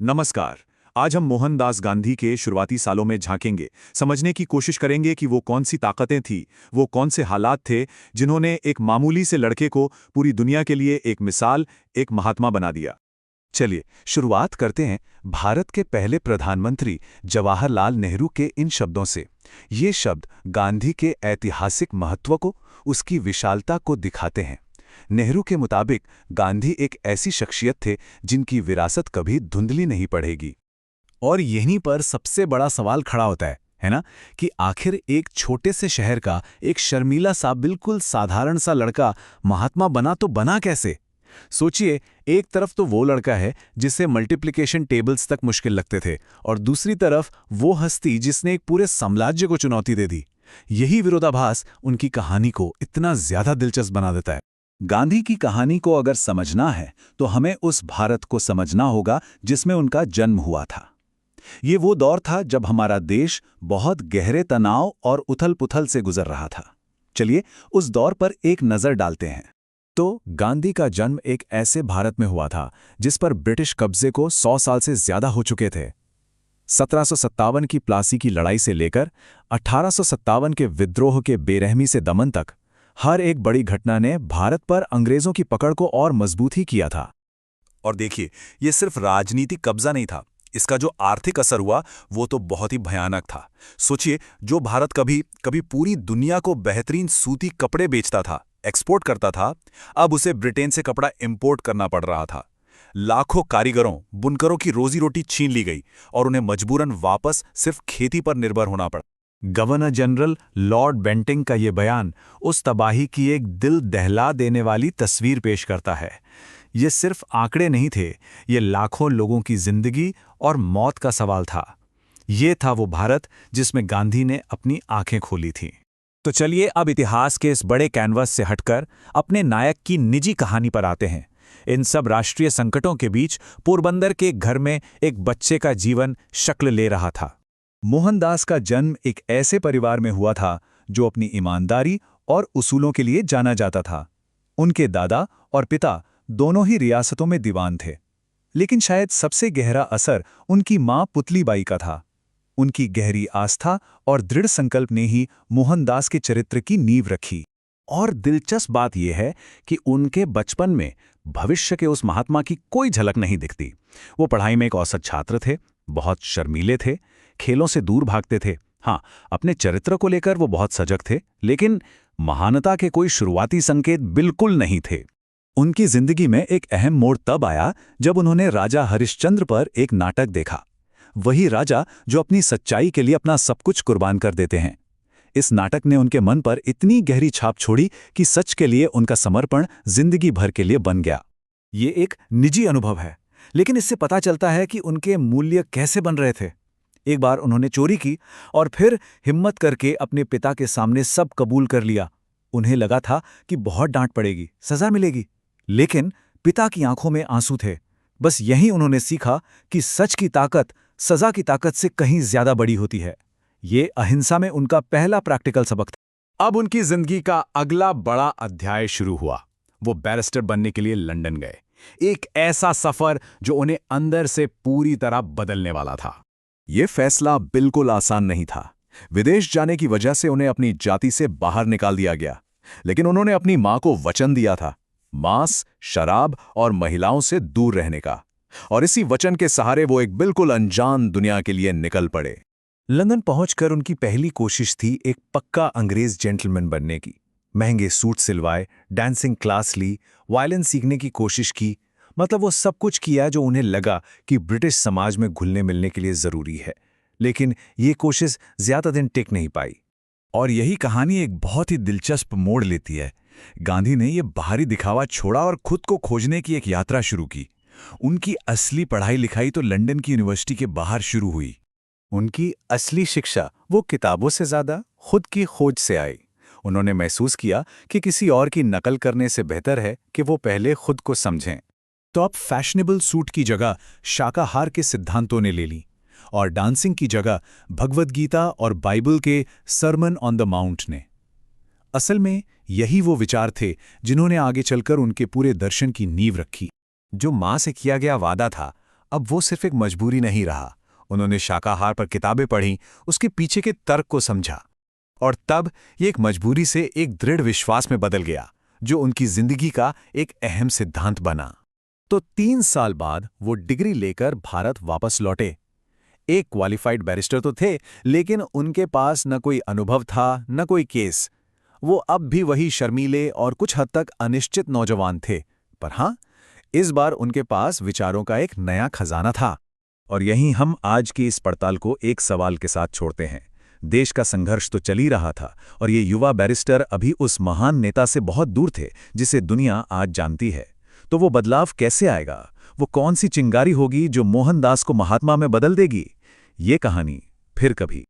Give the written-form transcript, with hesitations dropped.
नमस्कार। आज हम मोहनदास गांधी के शुरुआती सालों में झांकेंगे, समझने की कोशिश करेंगे कि वो कौन सी ताकतें थी, वो कौन से हालात थे जिन्होंने एक मामूली से लड़के को पूरी दुनिया के लिए एक मिसाल, एक महात्मा बना दिया। चलिए शुरुआत करते हैं भारत के पहले प्रधानमंत्री जवाहरलाल नेहरू के इन शब्दों से। ये शब्द गांधी के ऐतिहासिक महत्व को, उसकी विशालता को दिखाते हैं। नेहरू के मुताबिक गांधी एक ऐसी शख्सियत थे जिनकी विरासत कभी धुंधली नहीं पड़ेगी। और यहीं पर सबसे बड़ा सवाल खड़ा होता है ना, कि आखिर एक छोटे से शहर का एक शर्मीला सा बिल्कुल साधारण सा लड़का महात्मा बना तो बना कैसे? सोचिए, एक तरफ तो वो लड़का है जिसे मल्टीप्लिकेशन टेबल्स तक मुश्किल लगते थे, और दूसरी तरफ वो हस्ती जिसने एक पूरे साम्राज्य को चुनौती दे दी। यही विरोधाभास उनकी कहानी को इतना ज्यादा दिलचस्प बना देता है। गांधी की कहानी को अगर समझना है तो हमें उस भारत को समझना होगा जिसमें उनका जन्म हुआ था। ये वो दौर था जब हमारा देश बहुत गहरे तनाव और उथल-पुथल से गुजर रहा था। चलिए उस दौर पर एक नज़र डालते हैं। तो गांधी का जन्म एक ऐसे भारत में हुआ था जिस पर ब्रिटिश कब्जे को 100 साल से ज्यादा हो चुके थे। 1757 की प्लासी की लड़ाई से लेकर 1857 के विद्रोह के बेरहमी से दमन तक हर एक बड़ी घटना ने भारत पर अंग्रेजों की पकड़ को और मजबूत ही किया था। और देखिए, ये सिर्फ राजनीतिक कब्जा नहीं था, इसका जो आर्थिक असर हुआ वो तो बहुत ही भयानक था। सोचिए, जो भारत कभी पूरी दुनिया को बेहतरीन सूती कपड़े बेचता था, एक्सपोर्ट करता था, अब उसे ब्रिटेन से कपड़ा इंपोर्ट करना पड़ रहा था। लाखों कारीगरों, बुनकरों की रोजी रोटी छीन ली गई और उन्हें मजबूरन वापस सिर्फ खेती पर निर्भर होना पड़ा। गवर्नर जनरल लॉर्ड बेंटिंग का ये बयान उस तबाही की एक दिल दहला देने वाली तस्वीर पेश करता है। ये सिर्फ आंकड़े नहीं थे, ये लाखों लोगों की जिंदगी और मौत का सवाल था। ये था वो भारत जिसमें गांधी ने अपनी आंखें खोली थीं। तो चलिए अब इतिहास के इस बड़े कैनवस से हटकर अपने नायक की निजी कहानी पर आते हैं। इन सब राष्ट्रीय संकटों के बीच पोरबंदर के एक घर में एक बच्चे का जीवन शक्ल ले रहा था। मोहनदास का जन्म एक ऐसे परिवार में हुआ था जो अपनी ईमानदारी और उसूलों के लिए जाना जाता था। उनके दादा और पिता दोनों ही रियासतों में दीवान थे, लेकिन शायद सबसे गहरा असर उनकी मां पुतलीबाई का था। उनकी गहरी आस्था और दृढ़ संकल्प ने ही मोहनदास के चरित्र की नींव रखी। और दिलचस्प बात यह है कि उनके बचपन में भविष्य के उस महात्मा की कोई झलक नहीं दिखती। वो पढ़ाई में एक औसत छात्र थे, बहुत शर्मीले थे, खेलों से दूर भागते थे। हाँ, अपने चरित्र को लेकर वो बहुत सजग थे, लेकिन महानता के कोई शुरुआती संकेत बिल्कुल नहीं थे। उनकी जिंदगी में एक अहम मोड़ तब आया जब उन्होंने राजा हरिश्चंद्र पर एक नाटक देखा। वही राजा जो अपनी सच्चाई के लिए अपना सब कुछ कुर्बान कर देते हैं। इस नाटक ने उनके मन पर इतनी गहरी छाप छोड़ी कि सच के लिए उनका समर्पण जिंदगी भर के लिए बन गया। ये एक निजी अनुभव है, लेकिन इससे पता चलता है कि उनके मूल्य कैसे बन रहे थे। एक बार उन्होंने चोरी की और फिर हिम्मत करके अपने पिता के सामने सब कबूल कर लिया। उन्हें लगा था कि बहुत डांट पड़ेगी, सजा मिलेगी, लेकिन पिता की आंखों में आंसू थे। बस यही उन्होंने सीखा कि सच की ताकत सजा की ताकत से कहीं ज्यादा बड़ी होती है। ये अहिंसा में उनका पहला प्रैक्टिकल सबक था। अब उनकी जिंदगी का अगला बड़ा अध्याय शुरू हुआ। वो बैरिस्टर बनने के लिए लंदन गए, एक ऐसा सफर जो उन्हें अंदर से पूरी तरह बदलने वाला था। ये फैसला बिल्कुल आसान नहीं था। विदेश जाने की वजह से उन्हें अपनी जाति से बाहर निकाल दिया गया, लेकिन उन्होंने अपनी मां को वचन दिया था, मांस, शराब और महिलाओं से दूर रहने का। और इसी वचन के सहारे वो एक बिल्कुल अनजान दुनिया के लिए निकल पड़े। लंदन पहुंचकर उनकी पहली कोशिश थी एक पक्का अंग्रेज जेंटलमैन बनने की। महंगे सूट सिलवाए, डांसिंग क्लास ली, वायलिन सीखने की कोशिश की। मतलब वो सब कुछ किया जो उन्हें लगा कि ब्रिटिश समाज में घुलने मिलने के लिए जरूरी है। लेकिन ये कोशिश ज्यादा दिन टिक नहीं पाई। और यही कहानी एक बहुत ही दिलचस्प मोड़ लेती है। गांधी ने ये बाहरी दिखावा छोड़ा और खुद को खोजने की एक यात्रा शुरू की। उनकी असली पढ़ाई लिखाई तो लंदन की यूनिवर्सिटी के बाहर शुरू हुई। उनकी असली शिक्षा वो किताबों से ज्यादा खुद की खोज से आई। उन्होंने महसूस किया कि किसी और की नकल करने से बेहतर है कि वो पहले खुद को समझें। तो अब फैशनेबल सूट की जगह शाकाहार के सिद्धांतों ने ले ली, और डांसिंग की जगह भगवद गीता और बाइबल के सरमन ऑन द माउंट ने। असल में यही वो विचार थे जिन्होंने आगे चलकर उनके पूरे दर्शन की नींव रखी। जो मां से किया गया वादा था, अब वो सिर्फ एक मजबूरी नहीं रहा। उन्होंने शाकाहार पर किताबें पढ़ी, उसके पीछे के तर्क को समझा, और तब ये एक मजबूरी से एक दृढ़ विश्वास में बदल गया, जो उनकी जिंदगी का एक अहम सिद्धांत बना। तो 3 साल बाद वो डिग्री लेकर भारत वापस लौटे। एक क्वालिफाइड बैरिस्टर तो थे, लेकिन उनके पास न कोई अनुभव था, न कोई केस। वो अब भी वही शर्मीले और कुछ हद तक अनिश्चित नौजवान थे, पर हाँ, इस बार उनके पास विचारों का एक नया खजाना था। और यहीं हम आज की इस पड़ताल को एक सवाल के साथ छोड़ते हैं। देश का संघर्ष तो चल ही रहा था, और ये युवा बैरिस्टर अभी उस महान नेता से बहुत दूर थे जिसे दुनिया आज जानती है। तो वो बदलाव कैसे आएगा? वो कौन सी चिंगारी होगी जो मोहनदास को महात्मा में बदल देगी? ये कहानी फिर कभी।